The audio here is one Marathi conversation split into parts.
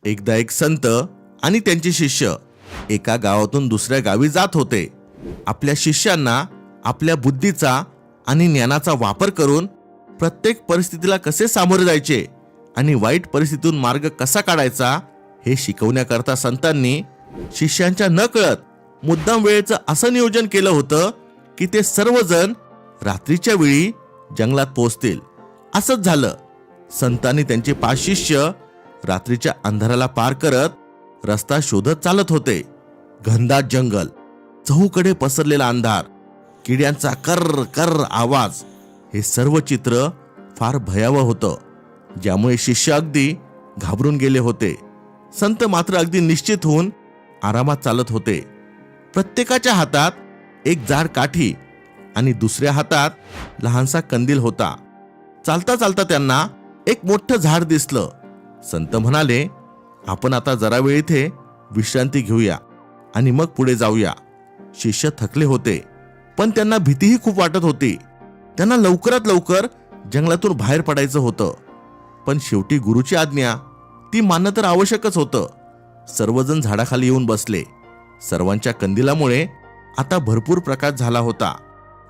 एकदा एक संत आणि त्यांचे शिष्य एका गावातून दुसऱ्या गावी जात होते. आपल्या शिष्यांना आपल्या बुद्धीचा आणि ज्ञानाचा वापर करून प्रत्येक परिस्थितीला कसे सामोरे जायचे आणि वाईट परिस्थितीतून मार्ग कसा काढायचा हे शिकवण्याकरता संतांनी शिष्यांच्या नकळत मुद्दाम वेळेचं असं नियोजन केलं होतं की ते सर्वजण रात्रीच्या वेळी जंगलात पोहोचतील. असंच झालं. संतांनी त्यांचे 5 शिष्य रात्रीच्या अंधाराला पार करत रस्ता शोधत चालत होते. घनदाट जंगल, चहूकडे पसरलेला अंधार, किड्यांचा कर्र कर्र आवाज, हे सर्व चित्र फार भयावह होतं, ज्यामुळे शिष्य अगदी घाबरून गेले होते. संत मात्र अगदी निश्चित होऊन आरामात चालत होते. प्रत्येकाच्या हातात एक जाड काठी आणि दुसऱ्या हातात लहानसा कंदील होता. चालता चालता त्यांना एक मोठं झाड दिसलं. संत म्हणाले, आपण आता जरा वेळ इथे विश्रांती घेऊया आणि मग पुढे जाऊया. शिष्य थकले होते, पण त्यांना भीतीही खूप वाटत होती. त्यांना लवकरात लवकर जंगलातून बाहेर पडायचं होतं. पण शेवटी गुरुची आज्ञा ती मानणं तर आवश्यकच होतं. सर्वजण झाडाखाली येऊन बसले. सर्वांच्या कंदिलामुळे आता भरपूर प्रकाश झाला होता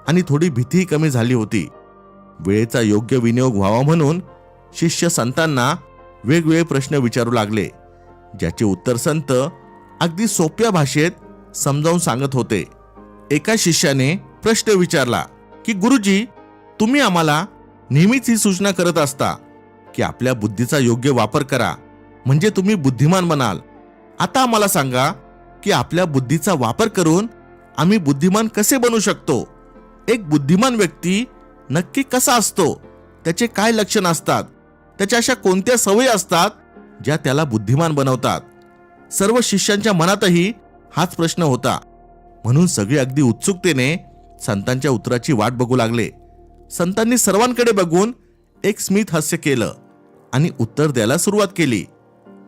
आणि थोडी भीतीही कमी झाली होती. वेळेचा योग्य विनियोग व्हावा म्हणून शिष्य संतांना वेगवेगळे प्रश्न विचारू लागले, ज्याचे उत्तर संत अगदी सोप्या भाषेत समजावून सांगत होते. एका शिष्याने प्रश्न विचारला की गुरुजी, तुम्ही आम्हाला नेहमीच ही सूचना करत असता की आपल्या बुद्धीचा योग्य वापर करा म्हणजे तुम्ही बुद्धिमान बनाल. आता आम्हाला सांगा की आपल्या बुद्धीचा वापर करून आम्ही बुद्धिमान कसे बनू शकतो? एक बुद्धिमान व्यक्ती नक्की कसा असतो? त्याचे काय लक्षण असतात? त्याच्या अशा कोणत्या सवयी असतात ज्या त्याला बुद्धिमान बनवतात? सर्व शिष्यांच्या मनातही हाच प्रश्न होता. म्हणून सगळे अगदी उत्सुकतेने संतांच्या उत्तराची वाट बघू लागले. संतांनी सर्वांकडे बघून एक स्मित हास्य केलं आणि उत्तर द्यायला सुरुवात केली.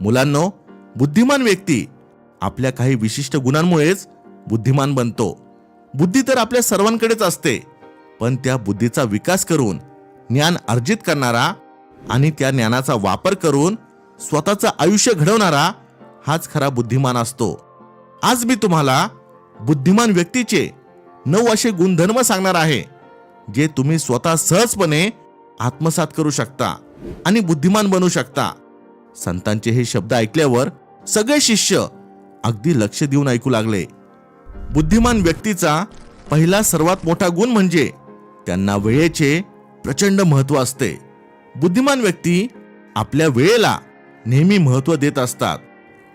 मुलांनो, बुद्धिमान व्यक्ती आपल्या काही विशिष्ट गुणांमुळेच बुद्धिमान बनतो. बुद्धी तर आपल्या सर्वांकडेच असते, पण त्या बुद्धीचा विकास करून ज्ञान अर्जित करणारा आणि त्या ज्ञानाचा वापर करून स्वतःचं आयुष्य घडवणारा हाच खरा बुद्धिमान असतो. आज मी तुम्हाला बुद्धिमान व्यक्तीचे 9 असे गुणधर्म सांगणार आहे, जे तुम्ही स्वतः सहजपणे आत्मसात करू शकता आणि बुद्धिमान बनू शकता. संतांचे हे शब्द ऐकल्यावर सगळे शिष्य अगदी लक्ष देऊन ऐकू लागले. बुद्धिमान व्यक्तीचा पहिला सर्वात मोठा गुण म्हणजे त्यांना वेळेचे प्रचंड महत्त्व असते. बुद्धिमान व्यक्ती आपल्या वेळेला नेहमी महत्त्व देत असतात.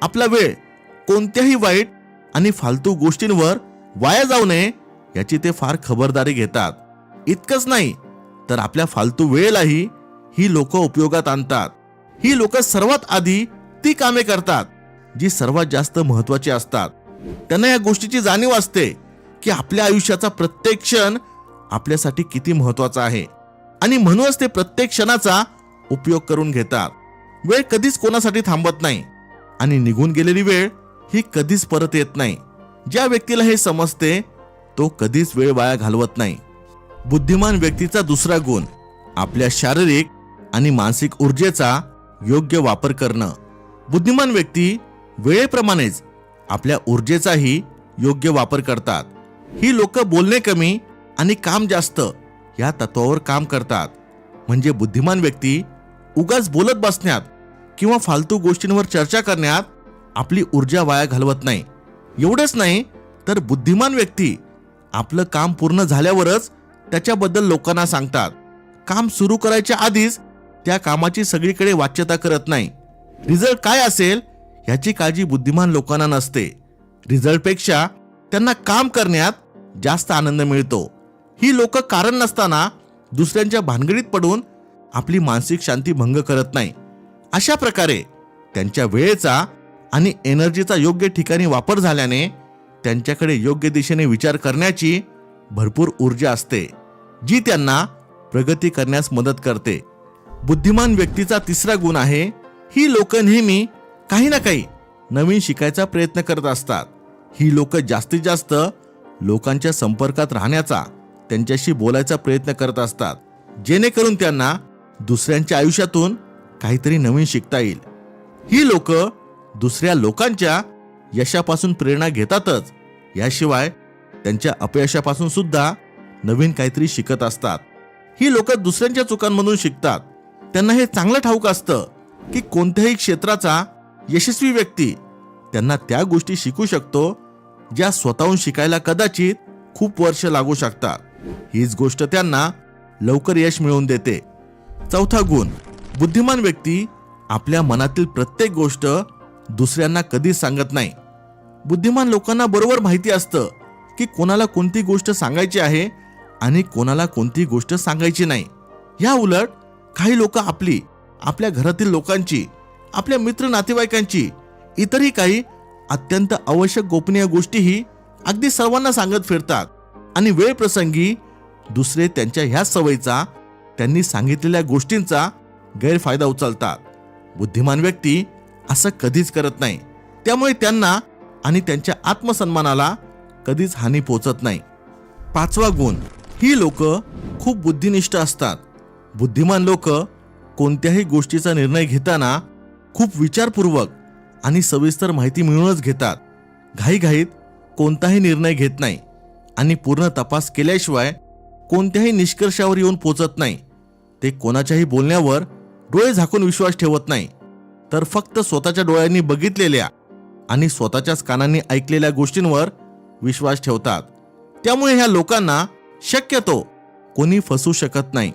आपला वेळ कोणत्याही वाईट आणि फालतू गोष्टींवर वाया जाऊ नये याची ते फार खबरदारी घेतात. इतकंच नाही तर आपल्या फालतू वेळेलाही ही लोक उपयोगात आणतात. ही लोक सर्वात आधी ती कामे करतात जी सर्वात जास्त महत्त्वाची असतात. त्यांना या गोष्टीची जाणीव असते की आपल्या आयुष्याचा प्रत्येक क्षण आपल्यासाठी किती महत्त्वाचा आहे आणि म्हणूनच ते प्रत्येक क्षणाचा उपयोग करून घेतात. वेळ कधीच कोणासाठी थांबत नाही आणि निघून गेलेली वेळ ही कधीच परत येत नाही. ज्या व्यक्तीला हे समजते तो कधीच वेळ वाया घालवत नाही. बुद्धिमान व्यक्तीचा दुसरा गुण आपल्या शारीरिक आणि मानसिक ऊर्जेचा योग्य वापर करणं. बुद्धिमान व्यक्ती वेळेप्रमाणेच आपल्या ऊर्जेचाही योग्य वापर करतात. ही लोक बोलणे कमी आणि काम जास्त या तत्वावर काम करतात. म्हणजे बुद्धिमान व्यक्ती उगाच बोलत बसण्यात किंवा फालतू गोष्टींवर चर्चा करण्यात आपली ऊर्जा वाया घालवत नाही. एवढंच नाही तर बुद्धिमान व्यक्ती आपलं काम पूर्ण झाल्यावरच त्याच्याबद्दल लोकांना सांगतात. काम सुरू करायच्या आधीच त्या कामाची सगळीकडे वाच्यता करत नाही. रिझल्ट काय असेल याची काळजी बुद्धिमान लोकांना नसते. रिझल्टपेक्षा त्यांना काम करण्यात जास्त आनंद मिळतो. ही लोक कारण नसताना दुसऱ्यांच्या भानगडीत पडून आपली मानसिक शांती भंग करत नाही. अशा प्रकारे त्यांच्या वेळेचा आणि एनर्जीचा योग्य ठिकाणी वापर झाल्याने त्यांच्याकडे योग्य दिशेने विचार करण्याची भरपूर ऊर्जा असते, जी त्यांना प्रगती करण्यास मदत करते. बुद्धिमान व्यक्तीचा तिसरा गुण आहे, ही लोक नेहमी काही ना काही नवीन शिकायचा प्रयत्न करत असतात. ही लोक जास्तीत जास्त लोकांच्या संपर्कात राहण्याचा, त्यांच्याशी बोलायचा प्रयत्न करत असतात, जेणेकरून त्यांना दुसऱ्यांच्या आयुष्यातून काहीतरी नवीन शिकता येईल. ही लोक दुसऱ्या लोकांच्या यशापासून प्रेरणा घेतातच, याशिवाय त्यांच्या अपयशापासून सुद्धा नवीन काहीतरी शिकत असतात. ही लोक दुसऱ्यांच्या चुकांमधून शिकतात. त्यांना हे चांगलं ठाऊक असतं की कोणत्याही क्षेत्राचा यशस्वी व्यक्ती त्यांना त्या गोष्टी शिकू शकतो ज्या स्वतःहून शिकायला कदाचित खूप वर्ष लागू शकतात. हीच गोष्ट त्यांना लवकर यश मिळवून देते. चौथा गुण, बुद्धिमान व्यक्ती आपल्या मनातील प्रत्येक गोष्ट दुसऱ्यांना कधीच सांगत नाही. बुद्धिमान लोकांना बरोबर माहिती असतं की कोणाला कोणती गोष्ट सांगायची आहे आणि कोणाला कोणती गोष्ट सांगायची नाही. या उलट काही लोक आपल्या घरातील लोकांची, आपल्या मित्र नातेवाईकांची, इतरही काही अत्यंत आवश्यक गोपनीय गोष्टीही अगदी सर्वांना सांगत फिरतात आणि वेळ प्रसंगी दुसरे त्यांच्या ह्या सवयीचा, त्यांनी सांगितलेल्या गोष्टींचा गैरफायदा उचलतात. बुद्धिमान व्यक्ती असं कधीच करत नाही. त्यामुळे त्यांना आणि त्यांच्या आत्मसन्मानाला कधीच हानी पोहोचत नाही. पाचवा गुण, ही लोक खूप बुद्धिनिष्ठ असतात. बुद्धिमान लोक कोणत्याही गोष्टीचा निर्णय घेताना खूप विचारपूर्वक आणि सविस्तर माहिती मिळूनच घेतात. घाईघाईत कोणताही निर्णय घेत नाही आणि पूर्ण तपास केल्याशिवाय कोणत्याही निष्कर्षावर येऊन पोचत नाही. ते कोणाच्याही बोलण्यावर डोळे झाकून विश्वास ठेवत नाही, तर फक्त स्वतःच्या डोळ्यांनी बघितलेल्या आणि स्वतःच्याच कानांनी ऐकलेल्या गोष्टींवर विश्वास ठेवतात. त्यामुळे ह्या लोकांना शक्यतो कोणी फसवू शकत नाही.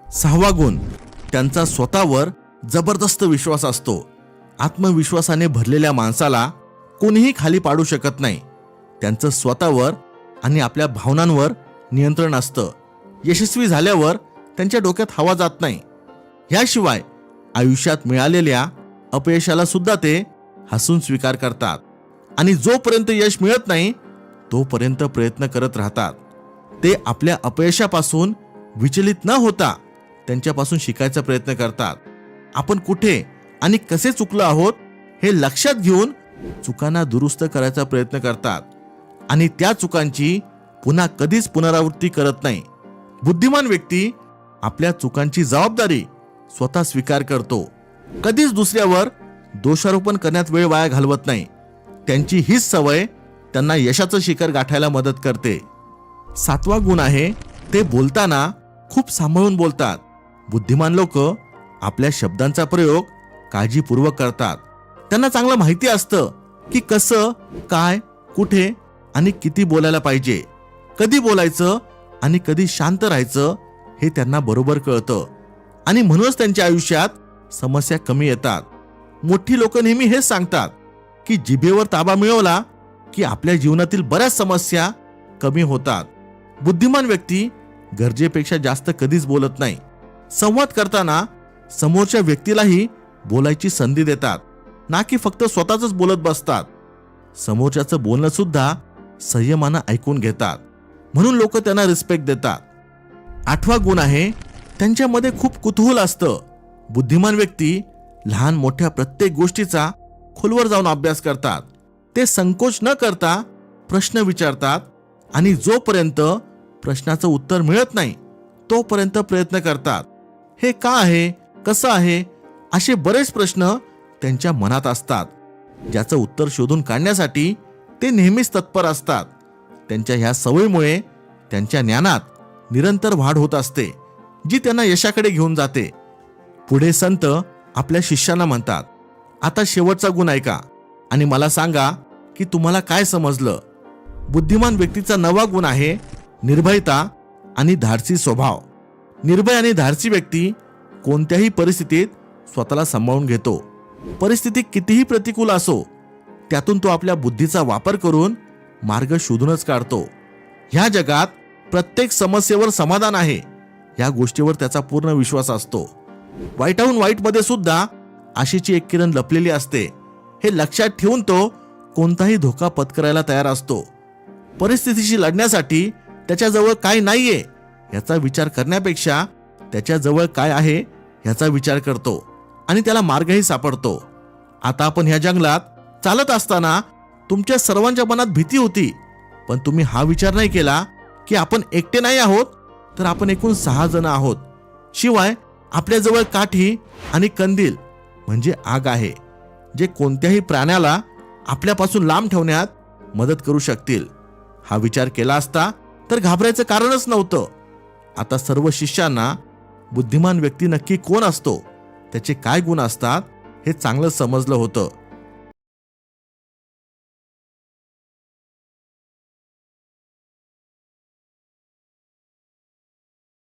सहावा गुण, त्यांचा स्वतःवर जबरदस्त विश्वास असतो. आत्मविश्वासाने भरलेल्या माणसाला कोणीही खाली पाडू शकत नाही. त्यांचं स्वतःवर आणि आपल्या भावनांवर नियंत्रण असतं. यशस्वी झाल्यावर त्यांच्या डोक्यात हवा जात नाही. याशिवाय आयुष्यात मिळालेल्या अपयशाला सुद्धा ते हसून स्वीकार करतात आणि जोपर्यंत यश मिळत नाही तोपर्यंत प्रयत्न करत राहतात. ते आपल्या अपयशापासून विचलित न होता त्यांच्यापासून शिकायचा प्रयत्न करतात. आपण कुठे आणि कसे चुकलो आहोत हे लक्षात घेऊन चुकांना दुरुस्त करायचा प्रयत्न करतात आणि त्या चुकांची पुन्हा कधीच पुनरावृत्ती करत नाही. बुद्धिमान व्यक्ती आपल्या चुकांची जबाबदारी स्वतः स्वीकार करतो. कधीच दुसऱ्यावर दोषारोपण करण्यात वेळ वाया घालवत नाही. त्यांची हीच सवय त्यांना यशाचं शिखर गाठायला मदत करते. सातवा गुण आहे, ते बोलताना खूप सांभाळून बोलतात. बुद्धिमान लोक आपल्या शब्दांचा प्रयोग काळजीपूर्वक करतात. त्यांना चांगलं माहिती असतं की कसं, काय, कुठे आणि किती बोलायला पाहिजे. कधी बोलायचं आणि कधी शांत राहायचं हे त्यांना बरोबर कळतं आणि म्हणूनच त्यांच्या आयुष्यात समस्या कमी येतात. मोठी लोक नेहमी हेच सांगतात की जिभेवर ताबा मिळवला की आपल्या जीवनातील बऱ्याच समस्या कमी होतात. बुद्धिमान व्यक्ती गरजेपेक्षा जास्त कधीच बोलत नाही. संवाद करताना समोरच्या व्यक्तीलाही बोलायची संधी देतात, ना की फक्त स्वतःच बोलत बसतात. समोरच्याचं बोलणं सुद्धा संयमानं ऐकून घेतात. म्हणून लोक त्यांना रिस्पेक्ट देतात. आठवा गुण आहे, त्यांच्यामध्ये खूप कुतूहल असतं. बुद्धिमान व्यक्ती लहान मोठ्या प्रत्येक गोष्टीचा खोलवर जाऊन अभ्यास करतात. ते संकोच न करता प्रश्न विचारतात आणि जोपर्यंत प्रश्नाचं उत्तर मिळत नाही तोपर्यंत प्रयत्न करतात. हे का आहे, कसं आहे, असे बरेच प्रश्न त्यांच्या मनात असतात, ज्याचं उत्तर शोधून काढण्यासाठी ते नेहमीच तत्पर असतात. त्यांच्या ह्या सवयीमुळे त्यांच्या ज्ञानात निरंतर वाढ होत असते, जी त्यांना यशाकडे घेऊन जाते. पुढे संत आपल्या शिष्यांना म्हणतात, आता शेवटचा गुण ऐका आणि मला सांगा की तुम्हाला काय समजलं. बुद्धिमान व्यक्तीचा नवा गुण आहे निर्भयता आणि धाडसी स्वभाव. निर्भय आणि धाडसी व्यक्ती कोणत्याही परिस्थितीत स्वतःला सांभाळून घेतो. परिस्थिती कितीही प्रतिकूल असो त्यातून तो आपल्या बुद्धीचा वापर करून मार्ग शोधूनच काढतो. ह्या जगात प्रत्येक समस्येवर समाधान आहे या गोष्टीवर त्याचा पूर्ण विश्वास असतो. वाईटाहून वाईटमध्ये सुद्धा आशेची एक किरण लपलेली असते हे लक्षात ठेवून तो कोणताही धोका पत्करायला तयार असतो. परिस्थितीशी लढण्यासाठी त्याच्याजवळ काय नाहीये याचा विचार करण्यापेक्षा त्याच्याजवळ काय आहे याचा विचार करतो आणि त्याला मार्गही सापडतो. आता आपण ह्या जंगलात चालत असताना तुमच्या सर्वांच्या मनात भीती होती, पण तुम्ही हा विचार नाही केला की आपण एकटे नाही आहोत, तर आपण एकूण 6 जण आहोत. शिवाय आपल्याजवळ काठी आणि कंदील म्हणजे आग आहे. जे कोणत्याही प्राण्याला आपल्यापासून लांब ठेवण्यात मदत करू शकतील. हा विचार केला असता तर घाबरायचं कारणच नव्हतं. आता सर्व शिष्यांना बुद्धिमान व्यक्ती नक्की कोण असतो, त्याचे काय गुण असतात हे चांगलं समजलं होतं.